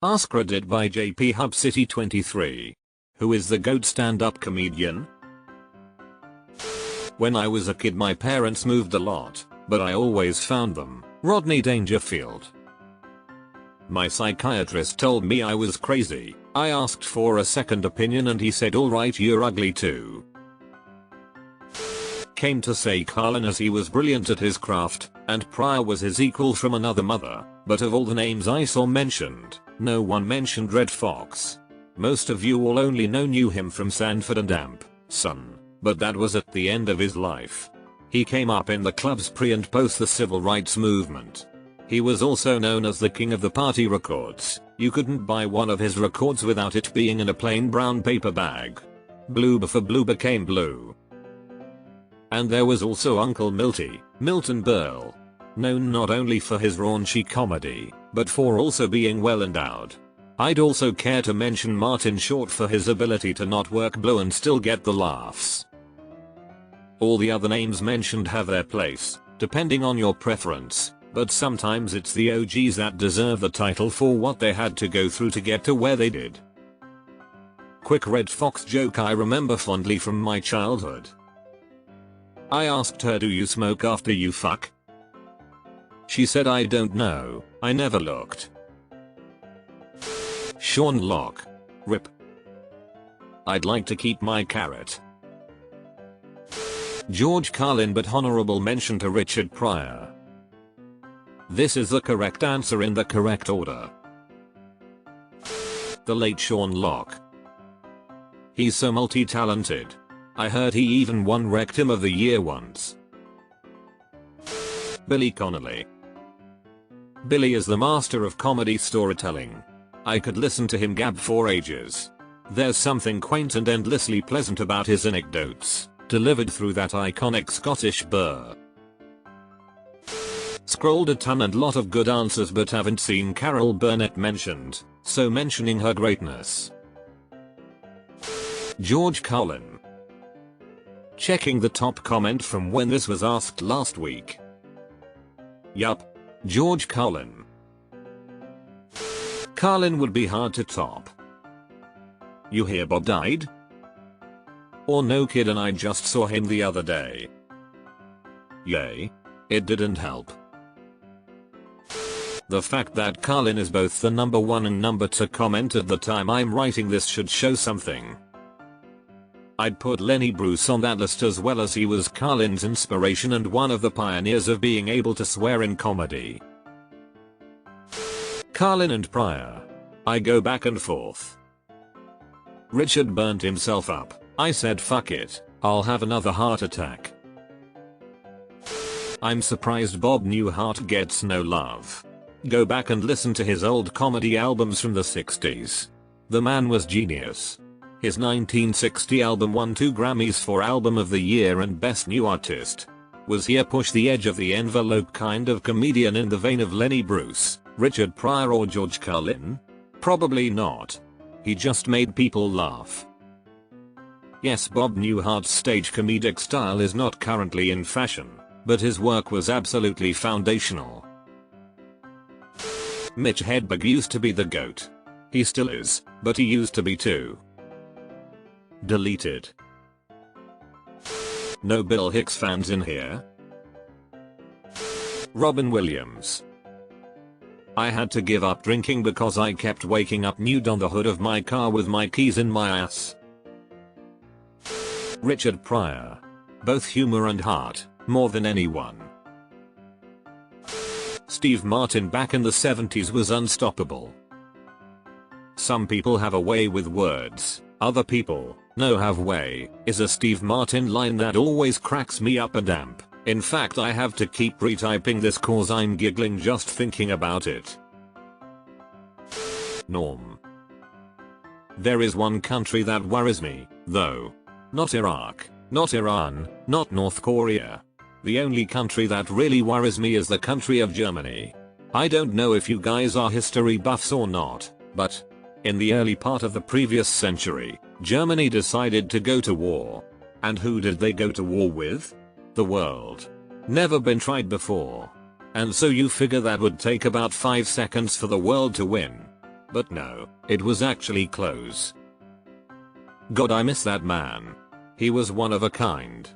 AskReddit by JP Hub City 23. Who is the GOAT stand-up comedian? When I was a kid my parents moved a lot, but I always found them. Rodney Dangerfield. My psychiatrist told me I was crazy. I asked for a second opinion and he said alright, you're ugly too. Came to say Carlin as he was brilliant at his craft, and Pryor was his equal from another mother, but of all the names I saw mentioned, no one mentioned Red Fox. Most of you all only knew him from Sanford and Amp, Son, but that was at the end of his life. He came up in the clubs pre and post the civil rights movement. He was also known as the king of the party records. You couldn't buy one of his records without it being in a plain brown paper bag. Blue before blue became blue. And there was also Uncle Milty, Milton Berle. Known not only for his raunchy comedy, but for also being well endowed. I'd also care to mention Martin Short for his ability to not work blue and still get the laughs. All the other names mentioned have their place, depending on your preference, but sometimes it's the OGs that deserve the title for what they had to go through to get to where they did. Quick Red Fox joke I remember fondly from my childhood. I asked her, do you smoke after you fuck? She said I don't know, I never looked. Sean Locke. RIP. I'd like to keep my carrot. George Carlin, but honorable mention to Richard Pryor. This is the correct answer in the correct order. The late Sean Locke. He's so multi-talented. I heard he even won Rectum of the Year once. Billy Connolly. Billy is the master of comedy storytelling. I could listen to him gab for ages. There's something quaint and endlessly pleasant about his anecdotes, delivered through that iconic Scottish burr. Scrolled a ton and lot of good answers but haven't seen Carol Burnett mentioned, so mentioning her greatness. George Carlin. Checking the top comment from when this was asked last week. Yup. George Carlin. Carlin would be hard to top. You hear Bob died? Or no kid, and I just saw him the other day. Yay. It didn't help. The fact that Carlin is both the number 1 and number 2 comment at the time I'm writing this should show something. I'd put Lenny Bruce on that list as well, as he was Carlin's inspiration and one of the pioneers of being able to swear in comedy. Carlin and Pryor. I go back and forth. Richard burnt himself up. I said fuck it, I'll have another heart attack. I'm surprised Bob Newhart gets no love. Go back and listen to his old comedy albums from the 60s. The man was genius. His 1960 album won 2 Grammys for Album of the Year and Best New Artist. Was he a push the edge of the envelope kind of comedian in the vein of Lenny Bruce, Richard Pryor or George Carlin? Probably not. He just made people laugh. Yes, Bob Newhart's stage comedic style is not currently in fashion, but his work was absolutely foundational. Mitch Hedberg used to be the GOAT. He still is, but he used to be too. Deleted. No Bill Hicks fans in here? Robin Williams. I had to give up drinking because I kept waking up nude on the hood of my car with my keys in my ass. Richard Pryor. Both humor and heart, more than anyone. Steve Martin back in the 70s was unstoppable. Some people have a way with words, other people, no have way, is a Steve Martin line that always cracks me up and Amp. In fact, I have to keep retyping this cause I'm giggling just thinking about it. Norm. There is one country that worries me, though. Not Iraq, not Iran, not North Korea. The only country that really worries me is the country of Germany. I don't know if you guys are history buffs or not, but in the early part of the previous century, Germany decided to go to war. And who did they go to war with? The world. Never been tried before. And so you figure that would take about 5 seconds for the world to win. But no, it was actually close. God, I miss that man. He was one of a kind.